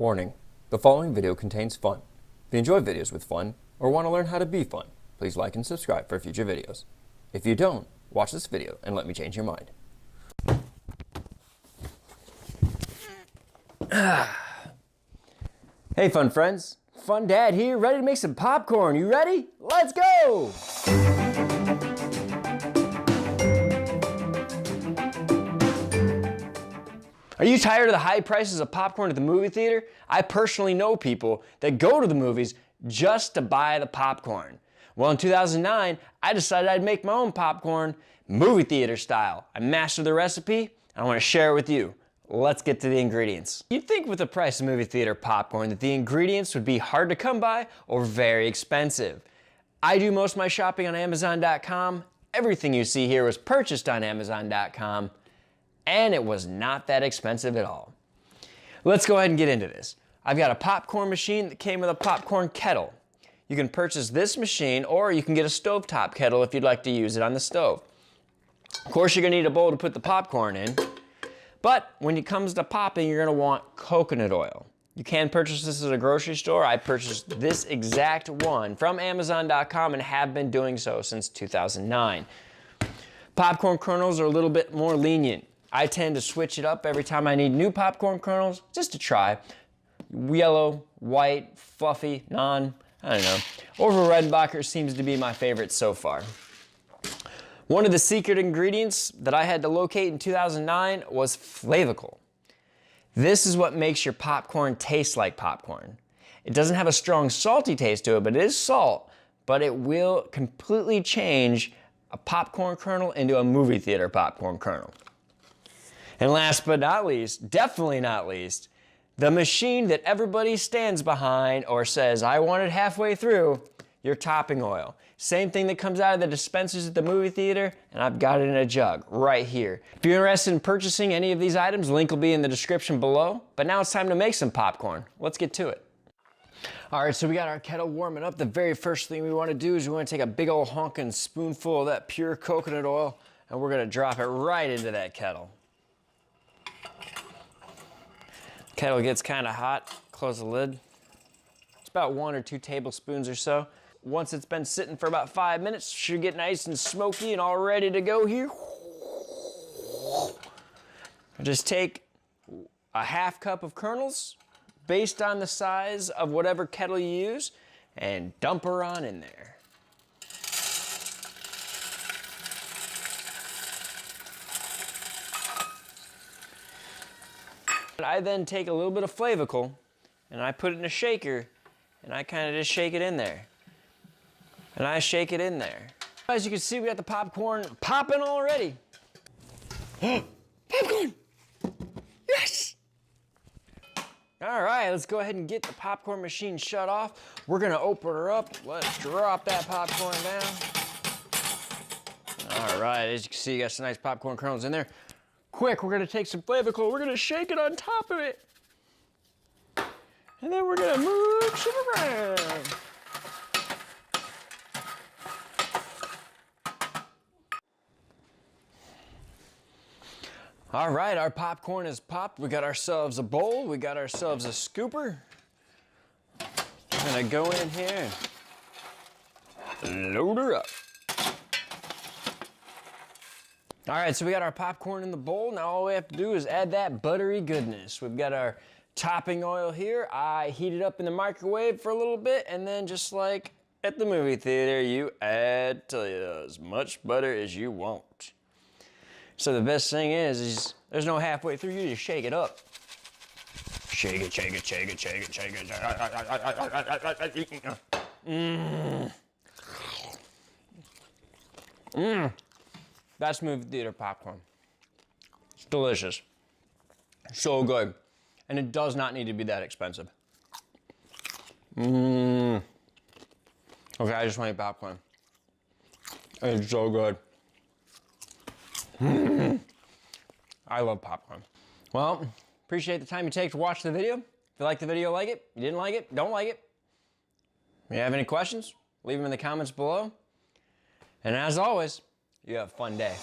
Warning, the following video contains fun. If you enjoy videos with fun, or want to learn how to be fun, please like and subscribe for future videos. If you don't, watch this video and let me change your mind. Hey fun friends, Phunn Dad here, ready to make some popcorn. You ready? Let's go! Are you tired of the high prices of popcorn at the movie theater? I personally know people that go to the movies just to buy the popcorn. Well, in 2009, I decided I'd make my own popcorn movie theater style. I mastered the recipe, and I want to share it with you. Let's get to the ingredients. You'd think with the price of movie theater popcorn that the ingredients would be hard to come by or very expensive. I do most of my shopping on Amazon.com. Everything you see here was purchased on Amazon.com. And it was not that expensive at all. Let's go ahead and get into this. I've got a popcorn machine that came with a popcorn kettle. You can purchase this machine, or you can get a stovetop kettle if you'd like to use it on the stove. Of course, you're gonna need a bowl to put the popcorn in, but when it comes to popping, you're gonna want coconut oil. You can purchase this at a grocery store. I purchased this exact one from Amazon.com and have been doing so since 2009. Popcorn kernels are a little bit more lenient. I tend to switch it up every time I need new popcorn kernels, just to try. Yellow, white, fluffy, I don't know. Orville Redenbacher seems to be my favorite so far. One of the secret ingredients that I had to locate in 2009 was Flavicle. This is what makes your popcorn taste like popcorn. It doesn't have a strong salty taste to it, but it is salt, but it will completely change a popcorn kernel into a movie theater popcorn kernel. And last but not least, definitely not least, the machine that everybody stands behind or says, I want it halfway through, your topping oil. Same thing that comes out of the dispensers at the movie theater, and I've got it in a jug right here. If you're interested in purchasing any of these items, the link will be in the description below. But now it's time to make some popcorn. Let's get to it. All right, so we got our kettle warming up. The very first thing we want to do is we want to take a big old honking spoonful of that pure coconut oil, and we're going to drop it right into that kettle. Kettle gets kind of hot, close the lid. It's about 1 or 2 tablespoons or so. Once it's been sitting for about 5 minutes, it should get nice and smoky and all ready to go here. I just take a half cup of kernels, based on the size of whatever kettle you use, and dump her on in there. I then take a little bit of Flavicle and I put it in a shaker and I kind of just shake it in there. And I shake it in there. As you can see, we got the popcorn popping already. Popcorn! Yes! All right, let's go ahead and get the popcorn machine shut off. We're gonna open her up. Let's drop that popcorn down. All right, as you can see, you got some nice popcorn kernels in there. Quick, we're gonna take some Flavicle, we're gonna shake it on top of it. And then we're gonna move it around. All right, our popcorn is popped. We got ourselves a bowl, we got ourselves a scooper. We're gonna go in here and load her up. All right, so we got our popcorn in the bowl. Now all we have to do is add that buttery goodness. We've got our topping oil here. I heat it up in the microwave for a little bit, and then just like at the movie theater, you add as much butter as you want. So the best thing is there's no halfway through, you just shake it up. Shake it, shake it, shake it, shake it, shake it. That's movie theater popcorn. It's delicious. So good. And it does not need to be that expensive. Okay, I just want to eat popcorn. It's so good. I love popcorn. Well, appreciate the time you take to watch the video. If you liked the video, like it. If you didn't like it, don't like it. If you have any questions, leave them in the comments below. And as always, you have a fun day.